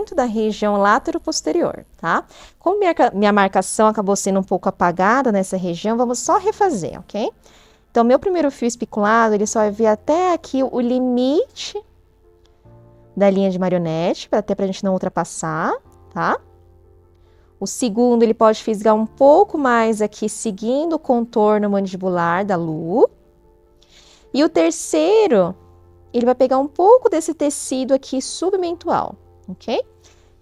comprimento da região látero-posterior, tá? Como minha marcação acabou sendo um pouco apagada nessa região, vamos só refazer, ok? Então, meu primeiro fio especulado, ele só vai vir até aqui o limite da linha de marionete, até pra gente não ultrapassar, tá? O segundo, ele pode fisgar um pouco mais aqui, seguindo o contorno mandibular da Lu. E o terceiro, ele vai pegar um pouco desse tecido aqui submentual, ok?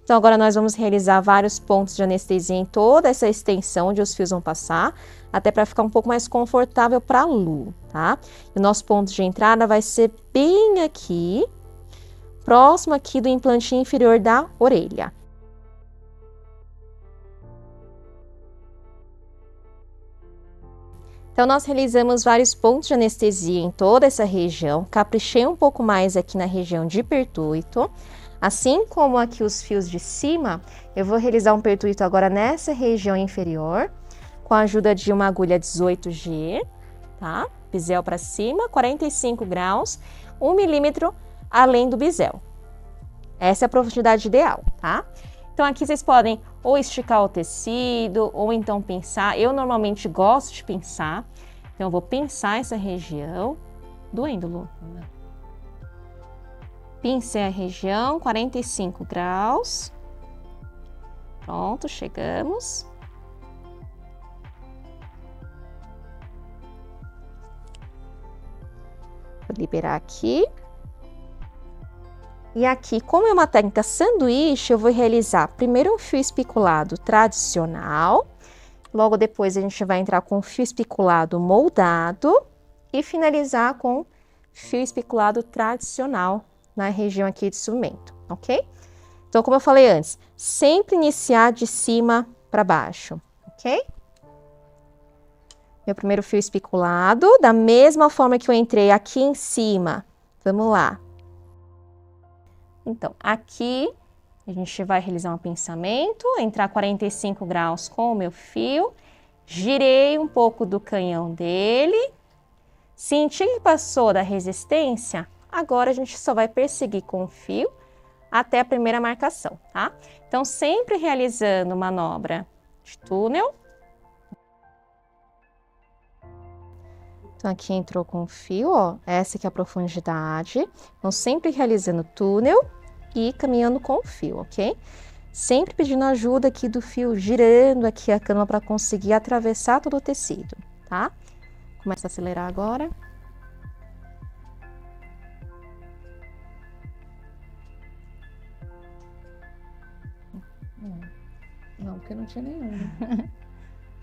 Então, agora nós vamos realizar vários pontos de anestesia em toda essa extensão onde os fios vão passar, até para ficar um pouco mais confortável para a Lu, tá? E o nosso ponto de entrada vai ser bem aqui, próximo aqui do implantinho inferior da orelha. Então, nós realizamos vários pontos de anestesia em toda essa região, caprichei um pouco mais aqui na região de pertuito. Assim como aqui os fios de cima, eu vou realizar um pertuito agora nessa região inferior, com a ajuda de uma agulha 18G, tá? Bisel para cima, 45 graus, 1 milímetro além do bisel. Essa é a profundidade ideal, tá? Então, aqui vocês podem ou esticar o tecido, ou então pinçar. Eu normalmente gosto de pinçar, então eu vou pinçar essa região. Doendo, Lu? Pincei a região, 45 graus. Pronto, chegamos. Vou liberar aqui. E aqui, como é uma técnica sanduíche, eu vou realizar primeiro um fio especulado tradicional, logo depois a gente vai entrar com fio especulado moldado e finalizar com fio especulado tradicional na região aqui de submento, ok? Então, como eu falei antes, sempre iniciar de cima para baixo, ok? Meu primeiro fio especulado, da mesma forma que eu entrei aqui em cima, vamos lá. Então, aqui a gente vai realizar um pensamento, entrar 45 graus com o meu fio, girei um pouco do canhão dele, senti que passou da resistência, agora a gente só vai perseguir com o fio até a primeira marcação, tá? Então, sempre realizando manobra de túnel. Então, aqui entrou com o fio, ó, essa aqui é a profundidade. Então, sempre realizando túnel e caminhando com o fio, ok? Sempre pedindo ajuda aqui do fio, girando aqui a cama para conseguir atravessar todo o tecido, tá? Começa a acelerar agora. Não, porque não tinha nenhum.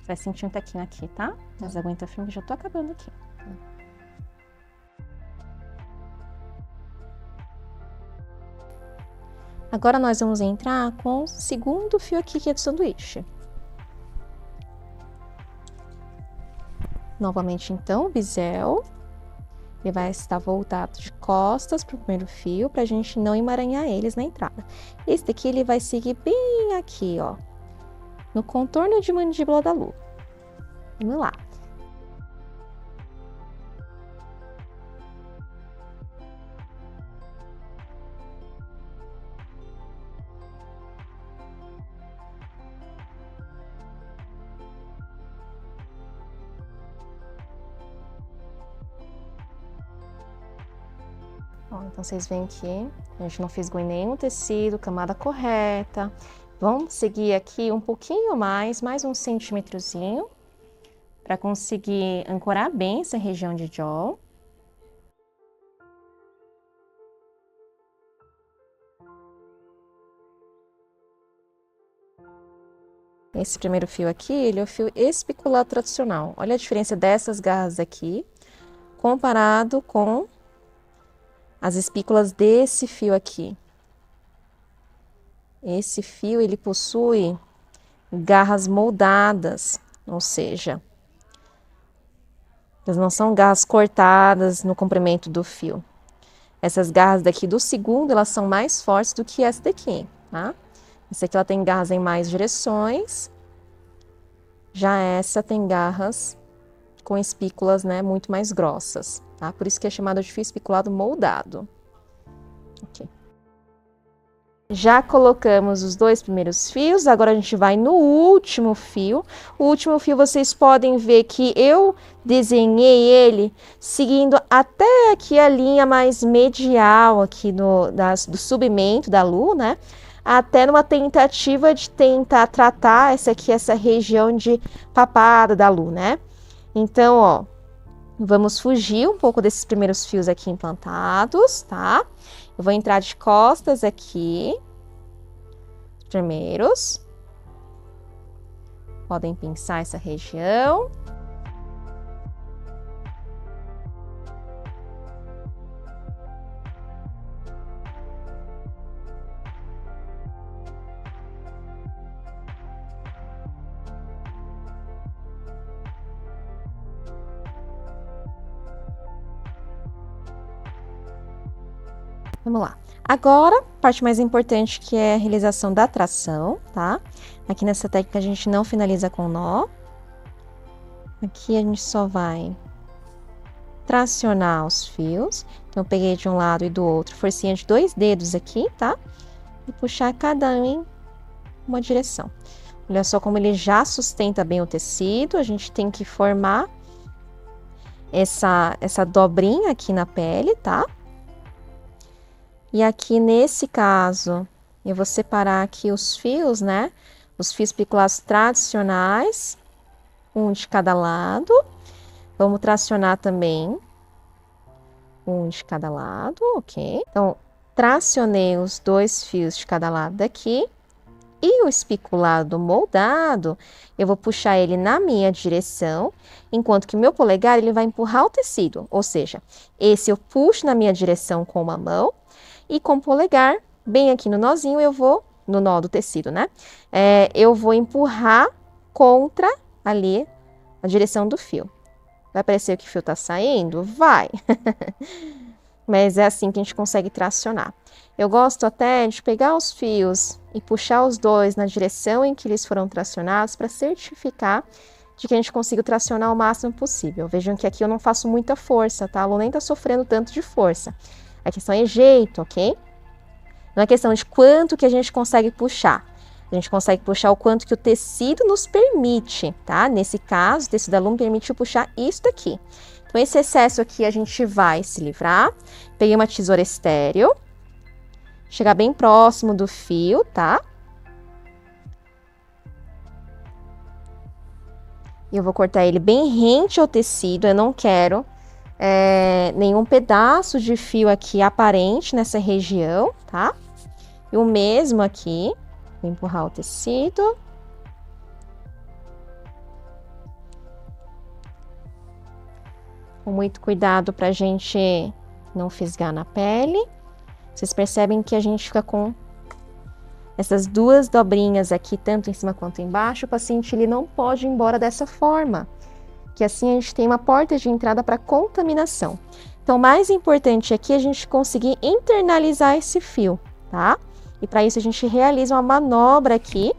Vai sentir um tequinho aqui, tá? Mas aguenta firme que já tô acabando aqui. Agora nós vamos entrar com o segundo fio aqui, que é do sanduíche. Novamente, então, o bisel. Ele vai estar voltado de costas para o primeiro fio, para a gente não emaranhar eles na entrada. Esse daqui, ele vai seguir bem aqui, ó, no contorno de mandíbula da Lu. Vamos lá. Ó, então, vocês veem que a gente não fisgou em nenhum tecido, camada correta. Vamos seguir aqui um pouquinho mais um centímetrozinho, para conseguir ancorar bem essa região de jaw. Esse primeiro fio aqui, ele é o fio especulado tradicional. Olha a diferença dessas garras aqui, comparado com as espículas desse fio aqui. Esse fio, ele possui garras moldadas, ou seja, elas não são garras cortadas no comprimento do fio. Essas garras daqui do segundo, elas são mais fortes do que essa daqui, tá? Essa aqui, ela tem garras em mais direções. Já essa tem garras com espículas, né, muito mais grossas, tá? Por isso que é chamado de fio especulado moldado. Ok. Já colocamos os 2 primeiros fios, agora a gente vai no último fio. O último fio vocês podem ver que eu desenhei ele seguindo até aqui a linha mais medial aqui do submento da lua, né? Até numa tentativa de tentar tratar essa região de papada da lua, né? Então, ó, vamos fugir um pouco desses primeiros fios aqui implantados, tá? Eu vou entrar de costas aqui, primeiros. Podem pinçar essa região. Vamos lá. Agora, parte mais importante que é a realização da tração, tá? Aqui nessa técnica a gente não finaliza com nó. Aqui a gente só vai tracionar os fios. Então, eu peguei de um lado e do outro, forcinha de 2 dedos aqui, tá? E puxar cada um em uma direção. Olha só como ele já sustenta bem o tecido. A gente tem que formar essa dobrinha aqui na pele, tá? E aqui, nesse caso, eu vou separar aqui os fios, né? Os fios piculados tradicionais, um de cada lado. Vamos tracionar também, um de cada lado, ok? Então, tracionei os 2 fios de cada lado daqui. E o espiculado moldado, eu vou puxar ele na minha direção, enquanto que o meu polegar, ele vai empurrar o tecido. Ou seja, esse eu puxo na minha direção com uma mão, e com o polegar, bem aqui no nozinho, eu vou, no nó do tecido, né? Eu vou empurrar contra ali a direção do fio. Vai parecer que o fio tá saindo? Vai! Mas é assim que a gente consegue tracionar. Eu gosto até de pegar os fios e puxar os 2 na direção em que eles foram tracionados para certificar de que a gente consiga tracionar o máximo possível. Vejam que aqui eu não faço muita força, tá? A aluna nem tá sofrendo tanto de força. A questão é jeito, ok? Não é questão de quanto que a gente consegue puxar. A gente consegue puxar o quanto que o tecido nos permite, tá? Nesse caso, o tecido da aluna permitiu puxar isso daqui. Então, esse excesso aqui a gente vai se livrar. Peguei uma tesoura estéreo. Chegar bem próximo do fio, tá? E eu vou cortar ele bem rente ao tecido. Eu não quero nenhum pedaço de fio aqui aparente nessa região, tá? E o mesmo aqui, vou empurrar o tecido. Com muito cuidado pra gente não fisgar na pele. Vocês percebem que a gente fica com essas 2 dobrinhas aqui, tanto em cima quanto embaixo. O paciente ele não pode ir embora dessa forma, que assim a gente tem uma porta de entrada para contaminação. Então, o mais importante aqui é a gente conseguir internalizar esse fio, tá? E para isso a gente realiza uma manobra aqui.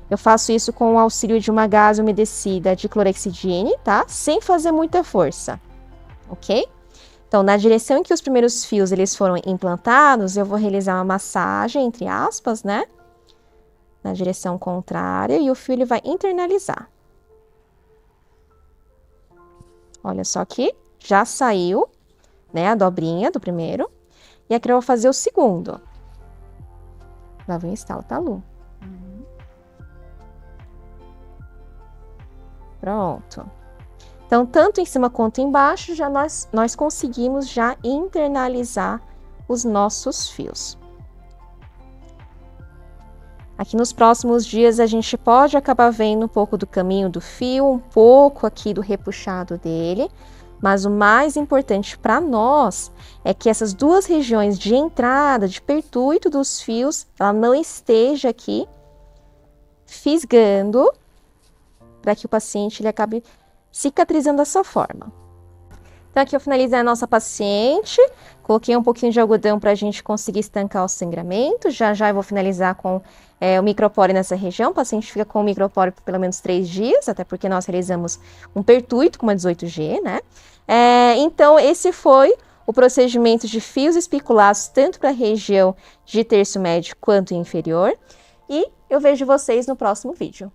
Eu faço isso com o auxílio de uma gase umedecida de clorexidine, tá? Sem fazer muita força, ok? Então, na direção em que os primeiros fios eles foram implantados, eu vou realizar uma massagem, entre aspas, né? Na direção contrária, e o fio ele vai internalizar. Olha só que já saiu, né, a dobrinha do primeiro. E aqui eu vou fazer o segundo. Lá vem o estalo, tá, Lu? Pronto. Então, tanto em cima quanto embaixo, já nós conseguimos já internalizar os nossos fios. Aqui nos próximos dias a gente pode acabar vendo um pouco do caminho do fio, um pouco aqui do repuxado dele, mas o mais importante para nós é que essas 2 regiões de entrada, de pertuito dos fios, ela não esteja aqui fisgando para que o paciente ele acabe cicatrizando dessa forma. Então, aqui eu finalizei a nossa paciente, coloquei um pouquinho de algodão para a gente conseguir estancar o sangramento. Já já eu vou finalizar com o micropore nessa região. O paciente fica com o micropore por pelo menos 3 dias, até porque nós realizamos um pertuito com uma 18G, né? Então, esse foi o procedimento de fios espiculados tanto para a região de terço médio quanto inferior. E eu vejo vocês no próximo vídeo.